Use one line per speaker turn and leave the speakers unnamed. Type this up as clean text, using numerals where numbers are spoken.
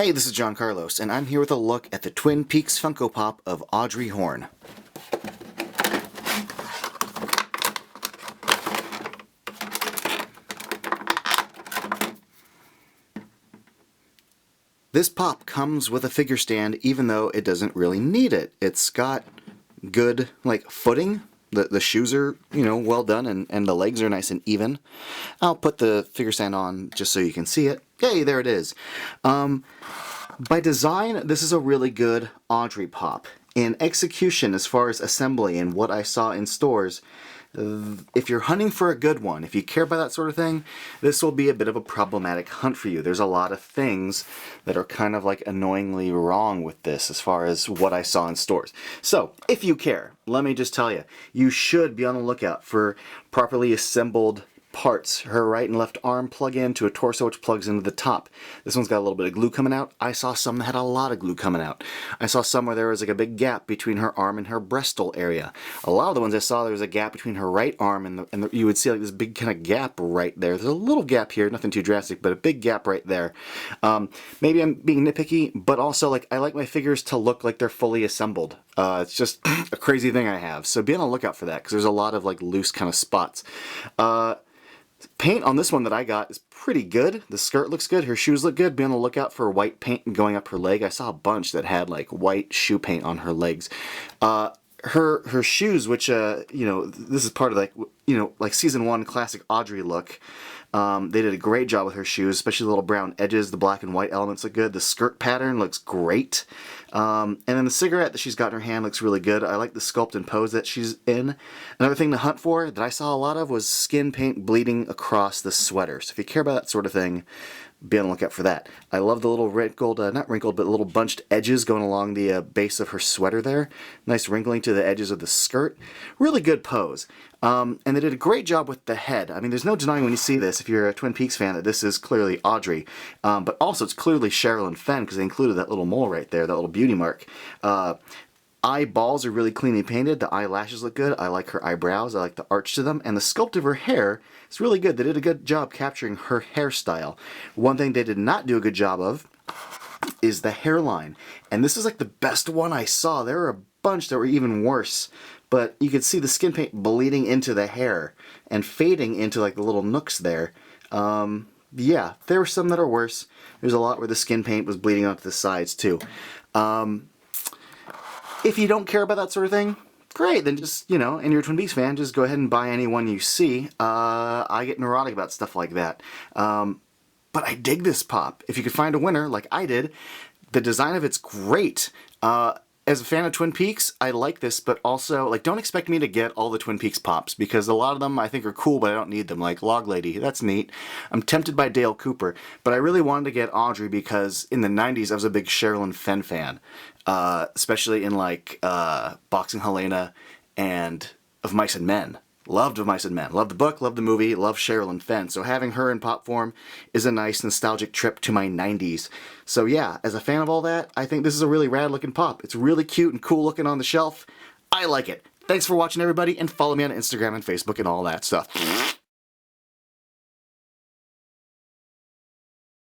Hey, this is John Carlos, and I'm here with a look at the Twin Peaks Funko Pop of Audrey Horne. This pop comes with a figure stand even though it doesn't really need it. It's got good, footing. The shoes are, well done, and the legs are nice and even. I'll put the figure stand on just so you can see it. Hey, there it is. By design, this is a really good Audrey pop. In execution, as far as assembly and what I saw in stores, if you're hunting for a good one, if you care about that sort of thing, this will be a bit of a problematic hunt for you. There's a lot of things that are kind of annoyingly wrong with this as far as what I saw in stores. So, if you care, let me just tell you, you should be on the lookout for properly assembled parts. Her right and left arm plug into a torso which plugs into the top. This one's got a little bit of glue coming out. I saw some that had a lot of glue coming out. I saw some where there was a big gap between her arm and her breastal area. A lot of the ones I saw, there was a gap between her right arm and you would see this big kind of gap right there. There's a little gap here, nothing too drastic, but a big gap right there. Maybe I'm being nitpicky, but also I like my figures to look like they're fully assembled. It's just a crazy thing I have. So be on the lookout for that because there's a lot of loose kind of spots. Paint on this one that I got is pretty good. The skirt looks good. Her shoes look good. Be on the lookout for white paint going up her leg. I saw a bunch that had white shoe paint on her legs. Her shoes, which this is part of season 1 classic Audrey look. They did a great job with her shoes, especially the little brown edges. The black and white elements look good. The skirt pattern looks great. And then the cigarette that she's got in her hand looks really good. I like the sculpt and pose that she's in. Another thing to hunt for that I saw a lot of was skin paint bleeding across the sweater. So if you care about that sort of thing, be on the lookout for that. I love the little wrinkled, not wrinkled, but little bunched edges going along the base of her sweater there. Nice wrinkling to the edges of the skirt. Really good pose. And they did a great job with the head. I mean, there's no denying when you see this, if you're a Twin Peaks fan, that this is clearly Audrey. But also it's clearly Sherilyn Fenn because they included that little mole right there, that little beauty mark. Eyeballs are really cleanly painted. The eyelashes look good. I like her eyebrows. I like the arch to them. And the sculpt of her hair is really good. They did a good job capturing her hairstyle. One thing they did not do a good job of is the hairline. And this is the best one I saw. There were a bunch that were even worse. But you could see the skin paint bleeding into the hair and fading into the little nooks there. Yeah, there were some that are worse. There's a lot where the skin paint was bleeding onto the sides too. If you don't care about that sort of thing, great, then just, and you're a Twin Peaks fan, just go ahead and buy any one you see. I get neurotic about stuff like that. But I dig this pop. If you could find a winner, like I did, the design of it's great. As a fan of Twin Peaks, I like this, but also, don't expect me to get all the Twin Peaks pops, because a lot of them I think are cool, but I don't need them. Like Log Lady, that's neat. I'm tempted by Dale Cooper, but I really wanted to get Audrey because in the 90s I was a big Sherilyn Fenn fan, especially in Boxing Helena and Of Mice and Men. Loved Of Mice and Men. Loved the book, loved the movie, loved Sherilyn Fenn. So having her in pop form is a nice nostalgic trip to my 90s. So yeah, as a fan of all that, I think this is a really rad looking pop. It's really cute and cool looking on the shelf. I like it. Thanks for watching everybody, and follow me on Instagram and Facebook and all that stuff.